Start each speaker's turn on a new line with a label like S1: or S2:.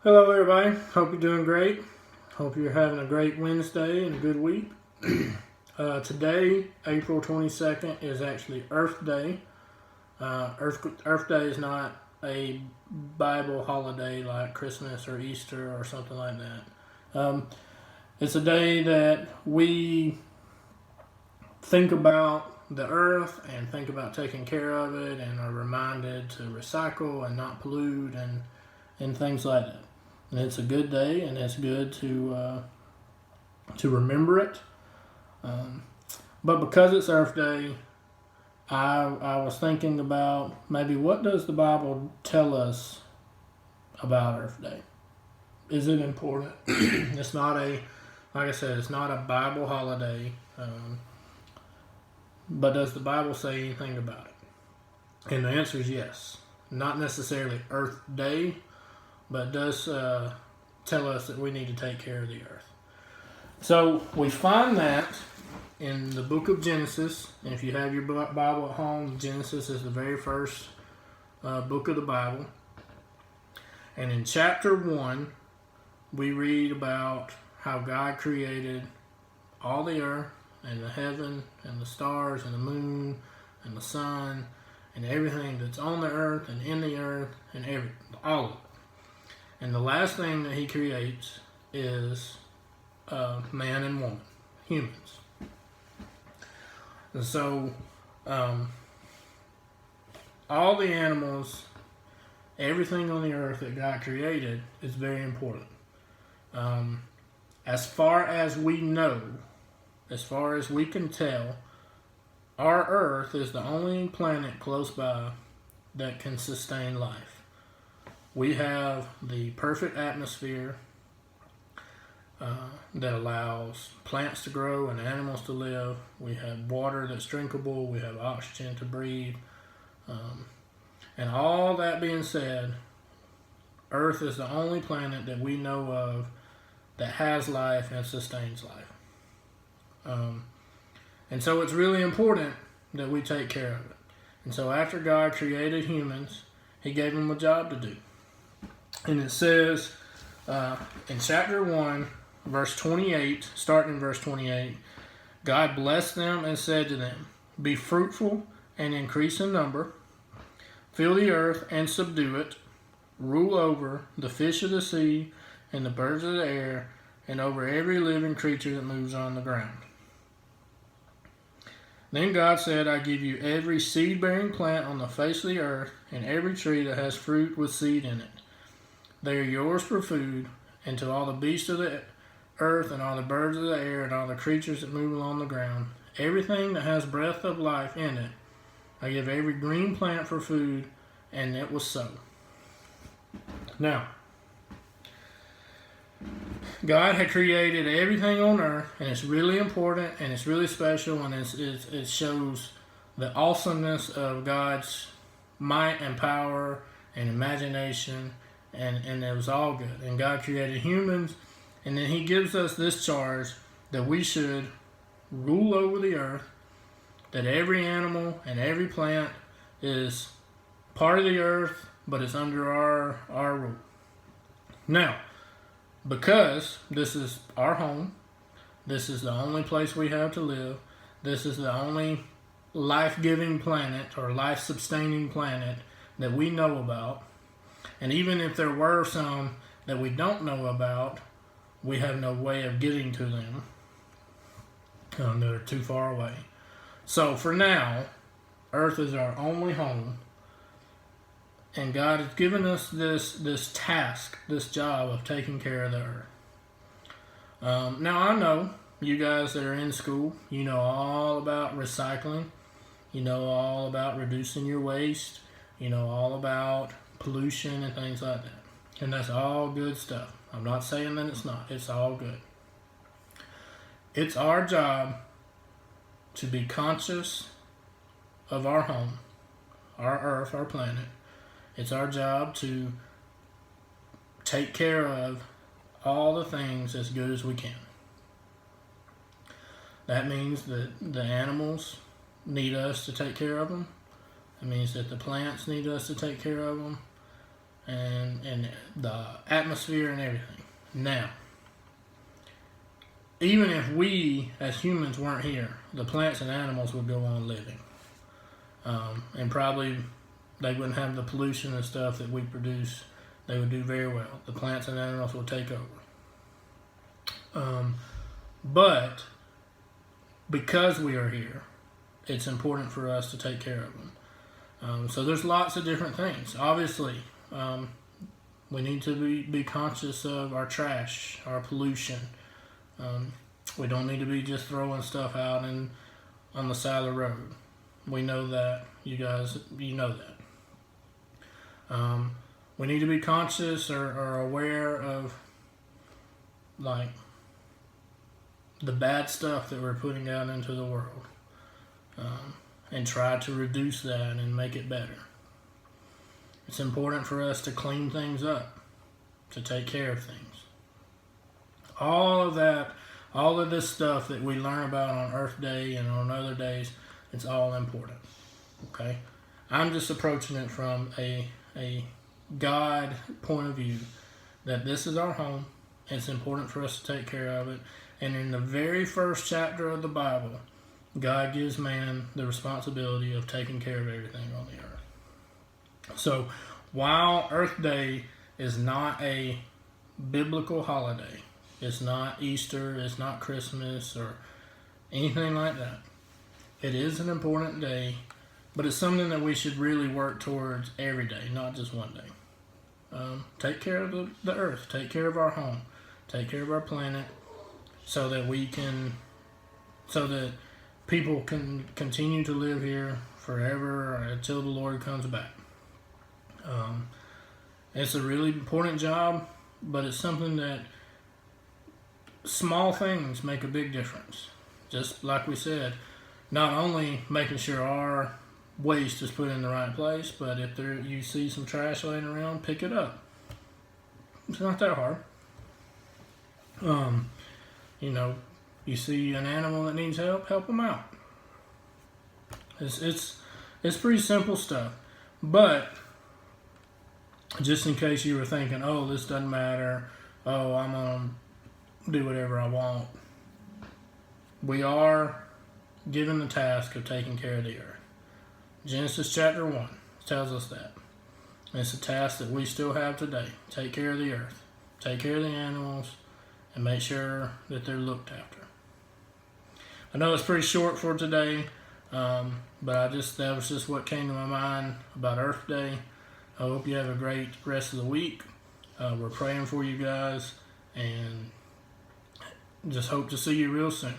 S1: Hello, everybody. Hope you're doing great. Hope you're having a great Wednesday and a good week. Today, April 22nd, is actually Earth Day. Earth Day is not a Bible holiday like Christmas or Easter or something like that. It's a day that we think about the earth and think about taking care of it and are reminded to recycle and not pollute and things like that. And it's a good day, and it's good to remember it. But because it's Earth Day, I was thinking about maybe what does the Bible tell us about Earth Day? Is it important? It's not like I said, it's not a Bible holiday. But does the Bible say anything about it? And the answer is yes. Not necessarily Earth Day, but it does tell us that we need to take care of the earth. So we find that in the book of Genesis. And if you have your Bible at home, Genesis is the very first book of the Bible. And in chapter 1, we read about how God created all the earth and the heaven and the stars and the moon and the sun and everything that's on the earth and in the earth and all of it. And the last thing that he creates is man and woman, humans. And so all the animals, everything on the earth that God created is very important. As far as we know, as far as we can tell, our earth is the only planet close by that can sustain life. We have the perfect atmosphere that allows plants to grow and animals to live. We have water that's drinkable. We have oxygen to breathe. And all that being said, Earth is the only planet that we know of that has life and sustains life. And so it's really important that we take care of it. And so after God created humans, he gave them a job to do. And it says in chapter 1, verse 28, starting in verse 28, God blessed them and said to them, "Be fruitful and increase in number, fill the earth and subdue it, rule over the fish of the sea and the birds of the air, and over every living creature that moves on the ground." Then God said, "I give you every seed-bearing plant on the face of the earth, and every tree that has fruit with seed in it. They are yours for food, and to all the beasts of the earth, and all the birds of the air, and all the creatures that move along the ground, everything that has breath of life in it, I give every green plant for food," and it was so. Now, God had created everything on earth, and it's really important, and it's really special, and it shows the awesomeness of God's might and power and imagination, and it was all good. And God created humans, and then he gives us this charge that we should rule over the earth, that every animal and every plant is part of the earth, but it's under our rule. Now, because this is our home, this is the only place we have to live, this is the only life-giving planet or life-sustaining planet that we know about, and even if there were some that we don't know about, we have no way of getting to them. They're too far away. So for now, Earth is our only home, and God has given us this task, this job of taking care of the earth. Now I know you guys that are in school, you know all about recycling, you know all about reducing your waste, you know all about pollution and things like that. And that's all good stuff. I'm not saying that it's not. It's all good. It's our job to be conscious of our home, our earth, our planet. It's our job to take care of all the things as good as we can. That means that the animals need us to take care of them. It means that the plants need us to take care of them. and the atmosphere and everything. Now, even if we as humans weren't here, the plants and animals would go on living. And probably they wouldn't have the pollution and stuff that we produce. They would do very well. The plants and animals will take over. But because we are here, it's important for us to take care of them. So there's lots of different things. Obviously, we need to be conscious of our trash, our pollution. We don't need to be just throwing stuff out on the side of the road. We know that. You guys, you know that. We need to be conscious or aware of, like, the bad stuff that we're putting out into the world, and try to reduce that and make it better. It's important for us to clean things up, to take care of things. All of that, all of this stuff that we learn about on Earth Day and on other days, it's all important. Okay? I'm just approaching it from a God point of view, that this is our home. It's important for us to take care of it. And in the very first chapter of the Bible, God gives man the responsibility of taking care of everything on the earth. So while Earth Day is not a biblical holiday, it's not Easter, it's not Christmas or anything like that, it is an important day, but it's something that we should really work towards every day, not just one day. Take care of the earth, take care of our home, take care of our planet, so that people can continue to live here forever or until the Lord comes back. It's a really important job, but it's something that small things make a big difference. Just like we said, not only making sure our waste is put in the right place, but if you see some trash laying around, pick it up. It's not that hard. You see an animal that needs help them out. It's pretty simple stuff. But just in case you were thinking, oh, this doesn't matter, oh, I'm gonna do whatever I want, we are given the task of taking care of the earth. Genesis chapter 1 tells us that. And it's a task that we still have today. Take care of the earth. Take care of the animals and make sure that they're looked after. I know it's pretty short for today, but that was just what came to my mind about Earth Day. I hope you have a great rest of the week. We're praying for you guys, and just hope to see you real soon.